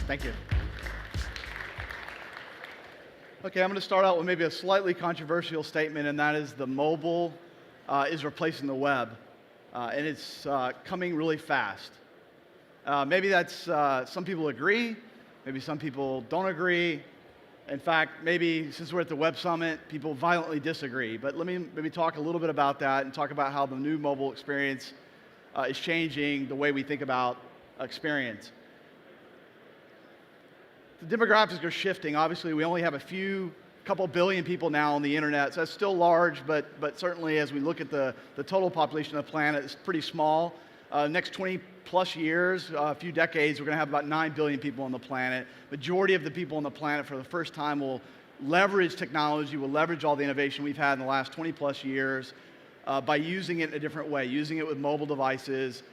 Thank you. Okay, I'm going to start out with maybe a slightly controversial statement, and that is the mobile is replacing the web, and it's coming really fast. Maybe that's some people agree, maybe some people don't agree. In fact, maybe since we're at the Web Summit, people violently disagree. But let me maybe talk a little bit about that and talk about how the new mobile experience is changing the way we think about experience. The demographics are shifting. Obviously, we only have couple billion people now on the internet, so that's still large, but certainly as we look at the total population of the planet, it's pretty small. Next 20 plus years, a few decades, we're going to have about 9 billion people on the planet. Majority of the people on the planet for the first time will leverage technology, will leverage all the innovation we've had in the last 20 plus years by using it in a different way, using it with mobile devices,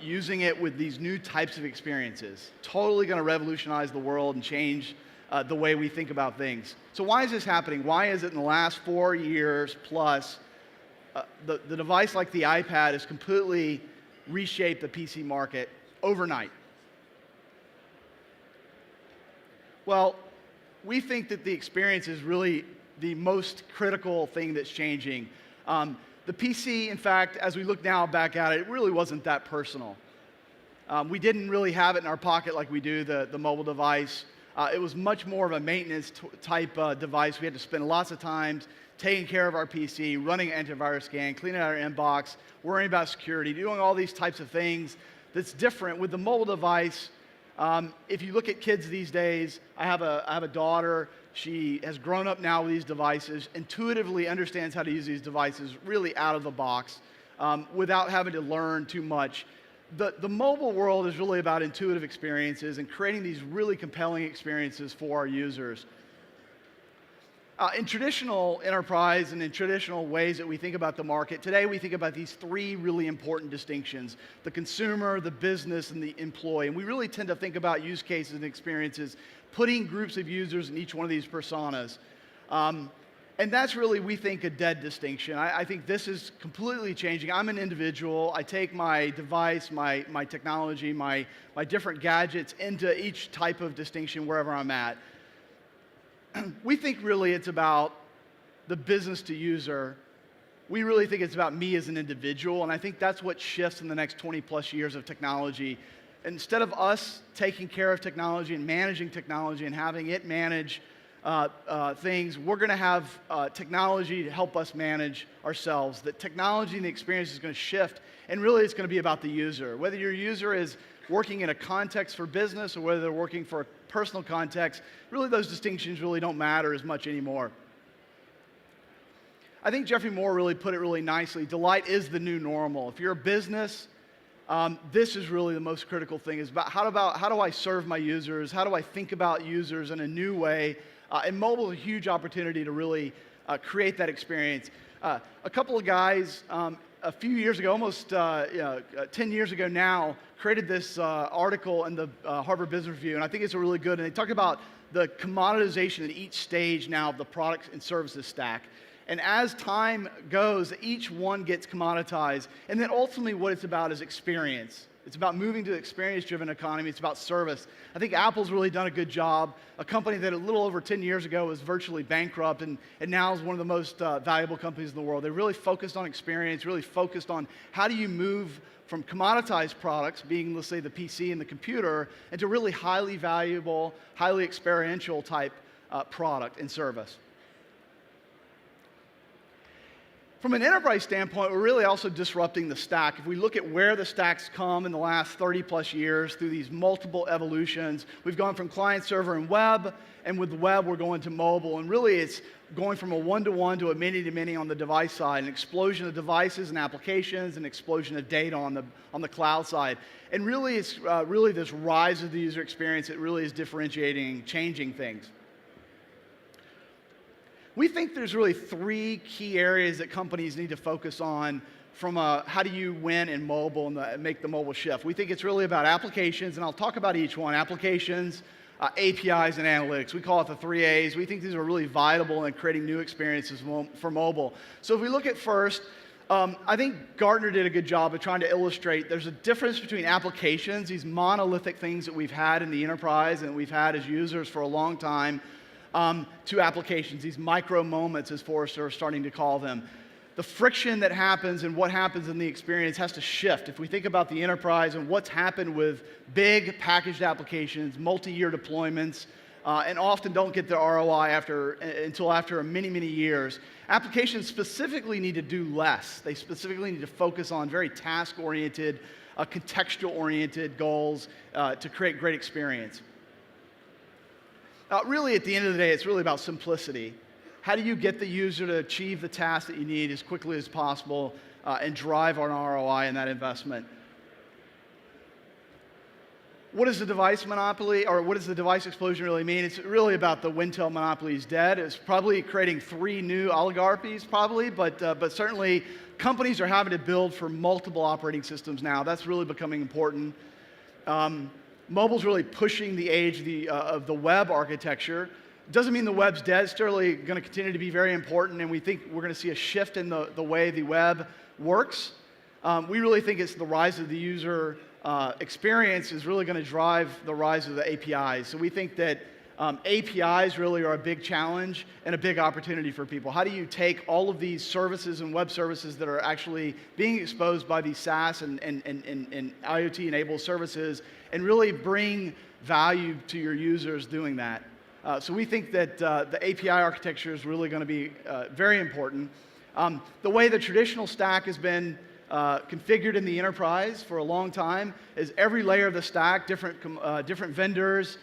using it with these new types of experiences. Totally going to revolutionize the world and change the way we think about things. So why is this happening? Why is it in the last 4 years plus, the device like the iPad has completely reshaped the PC market overnight? Well, we think that the experience is really the most critical thing that's changing. The PC, in fact, as we look now back at it, it really wasn't that personal. We didn't really have it in our pocket like we do the mobile device. It was much more of a maintenance type device. We had to spend lots of time taking care of our PC, running an antivirus scan, cleaning out our inbox, worrying about security, doing all these types of things that's different. With the mobile device, if you look at kids these days, I have a daughter. She has grown up now with these devices, intuitively understands how to use these devices really out of the box without having to learn too much. The mobile world is really about intuitive experiences and creating these really compelling experiences for our users. In traditional enterprise and in traditional ways that we think about the market, today we think about these three really important distinctions: the consumer, the business, and the employee. And we really tend to think about use cases and experiences, putting groups of users in each one of these personas. And that's really, we think, a dead distinction. I think this is completely changing. I'm an individual. I take my device, my technology, my different gadgets into each type of distinction wherever I'm at. We think really it's about the business to user. We really think it's about me as an individual, and I think that's what shifts in the next 20 plus years of technology. Instead of us taking care of technology and managing technology and having it manage things, we're going to have technology to help us manage ourselves. That technology and the experience is going to shift, and really it's going to be about the user. Whether your user is working in a context for business or whether they're working for a personal context, really those distinctions really don't matter as much anymore. I think Jeffrey Moore really put it really nicely. Delight is the new normal. If you're a business, this is really the most critical thing. Is about how do I serve my users? How do I think about users in a new way? And mobile is a huge opportunity to really create that experience. A couple of guys a few years ago, almost 10 years ago now, created this article in the Harvard Business Review, and I think it's really good. And they talk about the commoditization at each stage now of the products and services stack. And as time goes, each one gets commoditized. And then ultimately what it's about is experience. It's about moving to an experience-driven economy. It's about service. I think Apple's really done a good job. A company that a little over 10 years ago was virtually bankrupt and now is one of the most valuable companies in the world. They really focused on experience, really focused on how do you move from commoditized products, being, let's say, the PC and the computer, into really highly valuable, highly experiential type product and service. From an enterprise standpoint, we're really also disrupting the stack. If we look at where the stacks come in the last 30 plus years through these multiple evolutions, we've gone from client server and web, and with web we're going to mobile. And really it's going from a one-to-one to a many-to-many on the device side, an explosion of devices and applications, an explosion of data on the cloud side. And really it's really this rise of the user experience that really is differentiating, changing things. We think there's really three key areas that companies need to focus on from how do you win in mobile and make the mobile shift. We think it's really about applications, and I'll talk about each one: applications, APIs, and analytics. We call it the 3 A's. We think these are really vital in creating new experiences for mobile. So if we look at first, I think Gartner did a good job of trying to illustrate there's a difference between applications, these monolithic things that we've had in the enterprise and we've had as users for a long time, to applications, these micro moments, as Forrester are starting to call them. The friction that happens and what happens in the experience has to shift. If we think about the enterprise and what's happened with big packaged applications, multi-year deployments, and often don't get the ROI until after many, many years. Applications specifically need to do less. They specifically need to focus on very task-oriented, contextual-oriented goals to create great experience. Really, at the end of the day, it's really about simplicity. How do you get the user to achieve the task that you need as quickly as possible and drive an ROI in that investment? What is the device monopoly, or what does the device explosion really mean? It's really about the Wintel monopoly is dead. It's probably creating 3 new oligarchies, probably, but certainly companies are having to build for multiple operating systems now. That's really becoming important. Mobile's really pushing the age of the web architecture. Doesn't mean the web's dead. It's still going to continue to be very important, and we think we're going to see a shift in the way the web works. We really think it's the rise of the user experience is really going to drive the rise of the APIs. So we think that APIs really are a big challenge and a big opportunity for people. How do you take all of these services and web services that are actually being exposed by these SaaS and IoT-enabled services and really bring value to your users doing that? So we think that the API architecture is really going to be very important. The way the traditional stack has been configured in the enterprise for a long time is every layer of the stack, different vendors,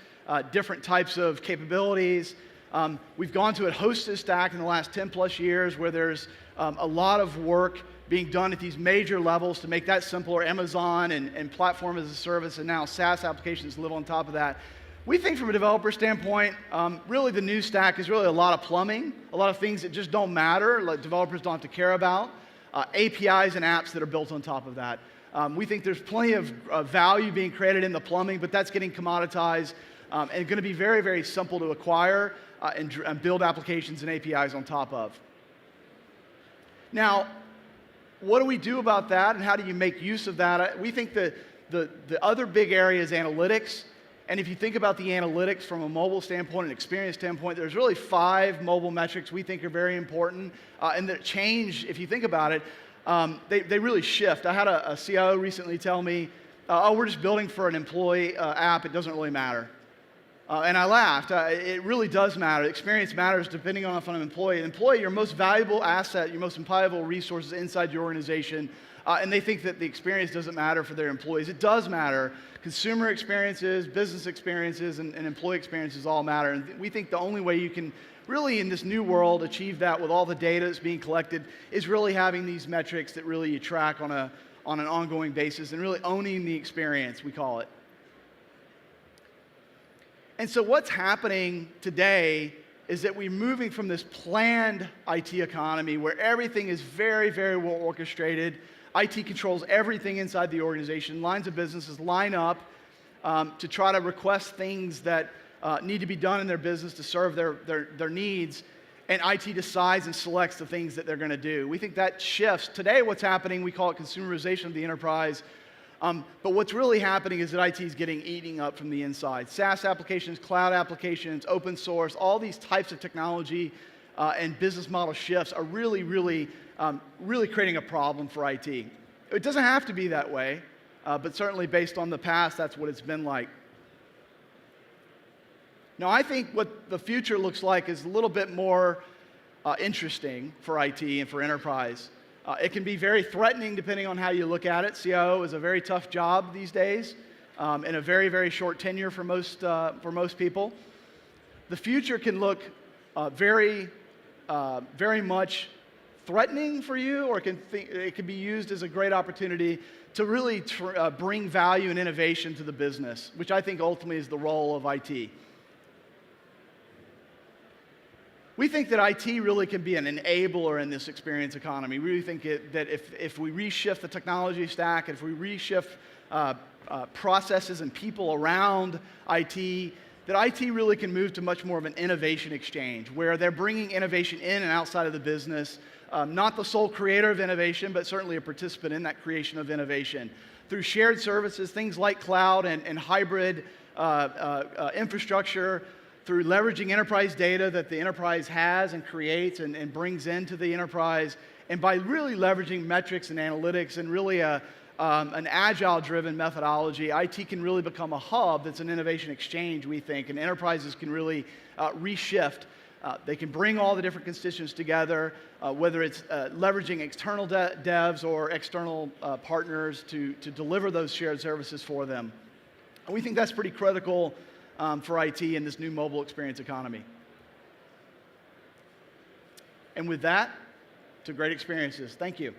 different types of capabilities. We've gone to a hosted stack in the last 10 plus years where there's a lot of work being done at these major levels to make that simpler. Amazon and platform as a service, and now SaaS applications live on top of that. We think from a developer standpoint, really the new stack is really a lot of plumbing, a lot of things that just don't matter, like developers don't have to care about. APIs and apps that are built on top of that. We think there's plenty of value being created in the plumbing, but that's getting commoditized and going to be very, very simple to acquire and build applications and APIs on top of. Now, what do we do about that, and how do you make use of that? We think that the other big area is analytics. And if you think about the analytics from a mobile standpoint and experience standpoint, there's really 5 mobile metrics we think are very important and that change, if you think about it, they really shift. I had a CIO recently tell me, oh, we're just building for an employee app, it doesn't really matter. And I laughed. It really does matter. Experience matters depending on if I'm an employee. An employee, your most valuable asset, your most valuable resources inside your organization, and they think that the experience doesn't matter for their employees. It does matter. Consumer experiences, business experiences, and employee experiences all matter. And we think the only way you can really, in this new world, achieve that with all the data that's being collected is really having these metrics that really you track on an ongoing basis and really owning the experience, we call it. And so what's happening today is that we're moving from this planned IT economy where everything is very, very well orchestrated. IT controls everything inside the organization. Lines of businesses line up to try to request things that need to be done in their business to serve their needs, and IT decides and selects the things that they're going to do. We think that shifts. Today what's happening, we call it consumerization of the enterprise, but what's really happening is that IT is getting eaten up from the inside. SaaS applications, cloud applications, open source, all these types of technology and business model shifts are really creating a problem for IT. It doesn't have to be that way, but certainly based on the past, that's what it's been like. Now, I think what the future looks like is a little bit more interesting for IT and for enterprise. It can be very threatening depending on how you look at it. CIO is a very tough job these days, and a very, very short tenure for most people. The future can look very much threatening for you, or it can be used as a great opportunity to really bring value and innovation to the business, which I think ultimately is the role of IT. We think that IT really can be an enabler in this experience economy. We really think that if we reshift the technology stack, if we reshift processes and people around IT, that IT really can move to much more of an innovation exchange, where they're bringing innovation in and outside of the business not the sole creator of innovation, but certainly a participant in that creation of innovation. Through shared services, things like cloud and hybrid infrastructure, through leveraging enterprise data that the enterprise has and creates and brings into the enterprise, and by really leveraging metrics and analytics and really an agile-driven methodology, IT can really become a hub that's an innovation exchange, we think, and enterprises can really reshift. They can bring all the different constituents together, whether it's leveraging external devs or external partners to deliver those shared services for them. And we think that's pretty critical for IT in this new mobile experience economy. And with that, to great experiences. Thank you.